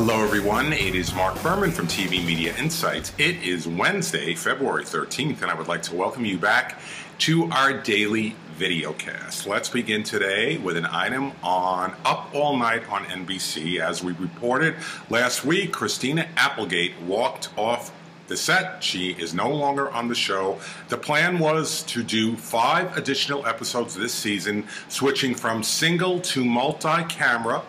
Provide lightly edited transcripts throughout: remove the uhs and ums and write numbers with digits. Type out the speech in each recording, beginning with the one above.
Hello everyone, it is Marc Berman from TV Media Insights. It is Wednesday, February 13th, and I would like to welcome you back to our daily videocast. Let's begin today with an item on Up All Night on NBC. As we reported last week, Christina Applegate walked off the set. She is no longer on the show. The plan was to do 5 additional episodes this season, switching from single to multi-camera.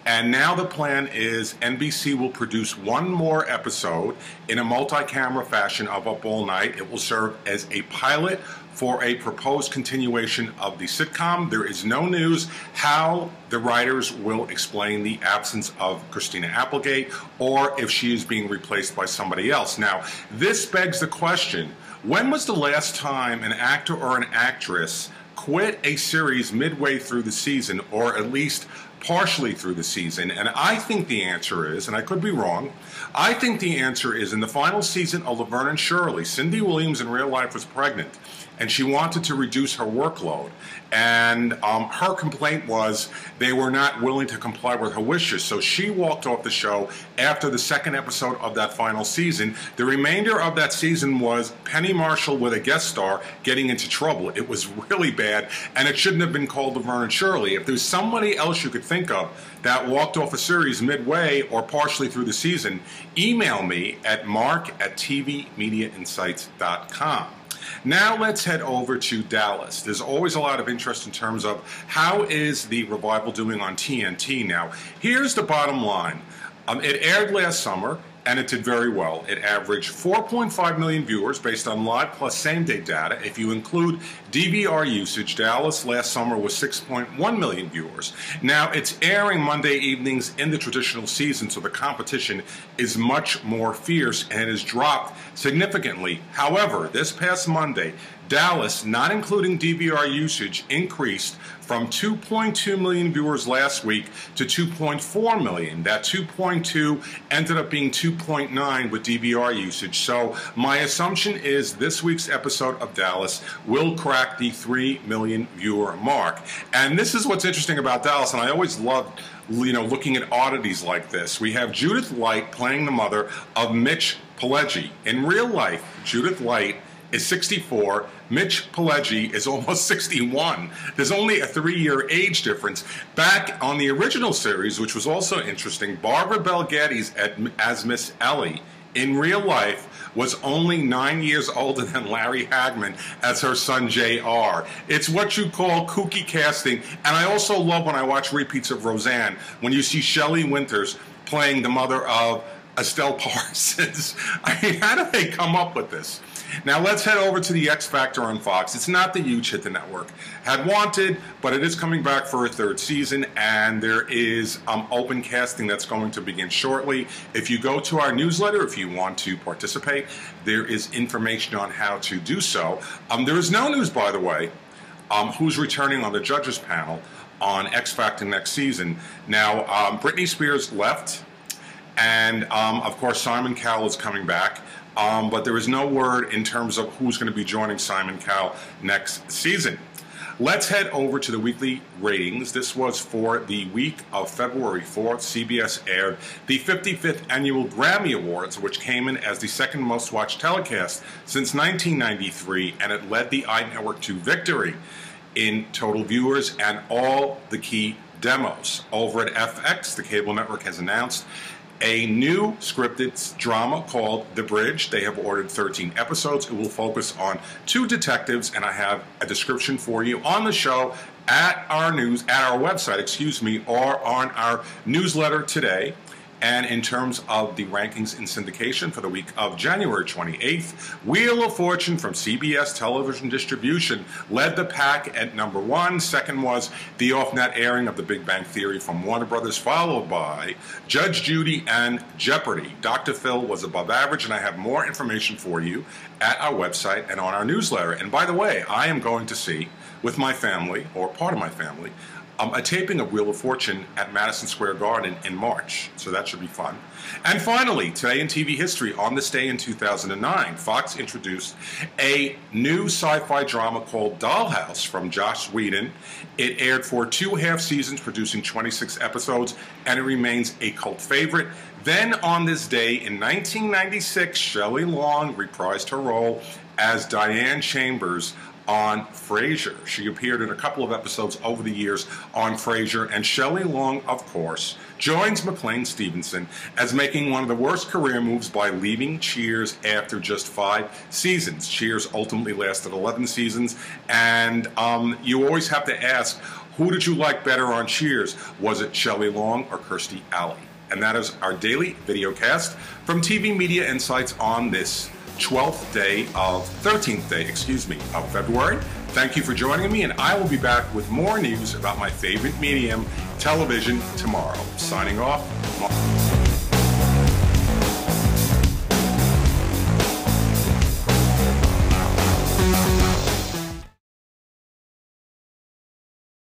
And now the plan is NBC will produce one more episode in a multi-camera fashion of Up All Night. It will serve as a pilot for a proposed continuation of the sitcom. There is no news how the writers will explain the absence of Christina Applegate or if she is being replaced by somebody else. Now, this begs the question, when was the last time an actor or an actress quit a series midway through the season, or at least partially through the season? And I think the answer is, and I could be wrong, I think the answer is in the final season of Laverne and Shirley, Cindy Williams in real life was pregnant and she wanted to reduce her workload. And her complaint was they were not willing to comply with her wishes. So she walked off the show after the second episode of that final season. The remainder of that season was Penny Marshall with a guest star getting into trouble. It was really bad, and it shouldn't have been called Laverne and Shirley. If there's somebody else you could think of that walked off a series midway or partially through the season, email me at mark@tvmediainsights.com. Now let's head over to Dallas. There's always a lot of interest in terms of how is the revival doing on TNT now. Here's the bottom line. It aired last summer, and it did very well. It averaged 4.5 million viewers based on live plus same-day data. If you include DVR usage, Dallas last summer was 6.1 million viewers. Now, it's airing Monday evenings in the traditional season, so the competition is much more fierce and it has dropped significantly. However, this past Monday, Dallas, not including DVR usage, increased from 2.2 million viewers last week to 2.4 million. That 2.2 ended up being 2.9 with DVR usage. So my assumption is this week's episode of Dallas will crack the 3 million viewer mark. And this is what's interesting about Dallas, and I always loved looking at oddities like this. We have Judith Light playing the mother of Mitch Pileggi. In real life, Judith Light is 64, Mitch Pileggi is almost 61. There's only a 3-year age difference. Back on the original series, which was also interesting, Barbara Bel Geddes as Miss Ellie in real life was only 9 years older than Larry Hagman as her son JR. It's what you call kooky casting, and I also love when I watch repeats of Roseanne, when you see Shelley Winters playing the mother of Estelle Parsons. I mean, how do they come up with this? Now let's head over to the X Factor on Fox. It's not the huge hit the network had wanted, but it is coming back for a 3rd season, and there is open casting that's going to begin shortly. If you go to our newsletter, if you want to participate, there is information on how to do so. There is no news, by the way, who's returning on the judges panel on X Factor next season. Now, Britney Spears left, and of course Simon Cowell is coming back. But there is no word in terms of who's going to be joining Simon Cowell next season. Let's head over to the weekly ratings. This was for the week of February 4th. CBS aired the 55th Annual Grammy Awards, which came in as the second most watched telecast since 1993, and it led the iNetwork to victory in total viewers and all the key demos. Over at FX, the cable network has announced a new scripted drama called The Bridge. They have ordered 13 episodes. It will focus on 2 detectives, and I have a description for you on the show at our website, or on our newsletter today. And in terms of the rankings in syndication for the week of January 28th, Wheel of Fortune from CBS Television Distribution led the pack at number 1. Second was the off-net airing of The Big Bang Theory from Warner Brothers, followed by Judge Judy and Jeopardy! Dr. Phil was above average, and I have more information for you at our website and on our newsletter. And by the way, I am going to see with my family, or part of my family, a taping of Wheel of Fortune at Madison Square Garden in March, so that should be fun. And finally, today in TV history, on this day in 2009, Fox introduced a new sci-fi drama called Dollhouse from Joss Whedon. It aired for 2.5 seasons, producing 26 episodes, and it remains a cult favorite. Then on this day in 1996, Shelley Long reprised her role as Diane Chambers on Frasier. She appeared in a couple of episodes over the years on Frasier, and Shelley Long, of course, joins McLean Stevenson as making one of the worst career moves by leaving Cheers after just 5 seasons. Cheers ultimately lasted 11 seasons, and you always have to ask, who did you like better on Cheers? Was it Shelley Long or Kirstie Alley? And that is our daily video cast from TV Media Insights on this 13th day of February. Thank you for joining me, and I will be back with more news about my favorite medium, television, tomorrow. Signing off, Mark.